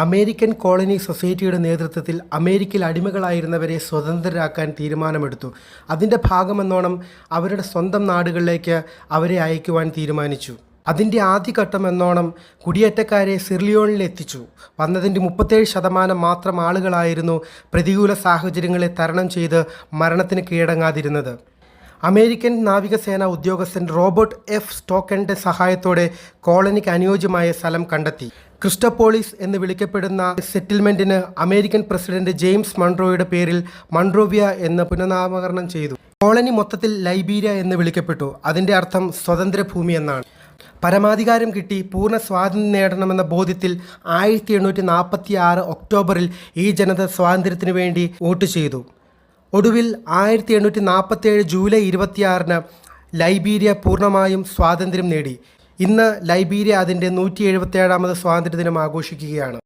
American colony സൊസൈറ്റിയുടെ നേതൃത്വത്തിൽ അമേരിക്കയിൽ അടിമകളായിരുന്നവരെ സ്വതന്ത്രരാക്കാൻ തീരുമാനമെടുത്തു. അതിൻ്റെ ഭാഗമെന്നോണം അവരുടെ സ്വന്തം നാടുകളിലേക്ക് അവരെ അയക്കുവാൻ തീരുമാനിച്ചു. അതിൻ്റെ ആദ്യഘട്ടം എന്നോണം കുടിയേറ്റക്കാരെ സിർലിയോണിൽ എത്തിച്ചു. വന്നതിൻ്റെ 37% മാത്രം ആളുകളായിരുന്നു പ്രതികൂല സാഹചര്യങ്ങളെ തരണം ചെയ്ത് മരണത്തിന് കീഴടങ്ങാതിരുന്നത്. അമേരിക്കൻ നാവികസേന ഉദ്യോഗസ്ഥൻ റോബർട്ട് എഫ് സ്റ്റോക്കൻ്റെ സഹായത്തോടെ കോളനിക്ക് അനുയോജ്യമായ സ്ഥലം കണ്ടെത്തി. ക്രിസ്റ്റോപോളിസ് എന്ന് വിളിക്കപ്പെടുന്ന സെറ്റിൽമെൻറ്റിന് അമേരിക്കൻ പ്രസിഡന്റ് ജെയിംസ് മൺറോയുടെ പേരിൽ മൺറോവിയ എന്ന് പുനർനാമകരണം ചെയ്തു. കോളനി മൊത്തത്തിൽ ലൈബീരിയ എന്ന് വിളിക്കപ്പെട്ടു. അതിൻ്റെ അർത്ഥം സ്വതന്ത്ര ഭൂമി എന്നാണ്. പരമാധികാരം കിട്ടി പൂർണ്ണ സ്വാതന്ത്ര്യം നേടണമെന്ന ബോധ്യത്തിൽ 1846 ഒക്ടോബറിൽ ഈ ജനത സ്വാതന്ത്ര്യത്തിനു വേണ്ടി വോട്ട് ചെയ്തു. ഒടുവിൽ 1847 ജൂലൈ 26 ലൈബീരിയ പൂർണ്ണമായും സ്വാതന്ത്ര്യം നേടി. ഇന്ന് ലൈബീരിയ അതിൻ്റെ 177ാമത് സ്വാതന്ത്ര്യദിനം ആഘോഷിക്കുകയാണ്.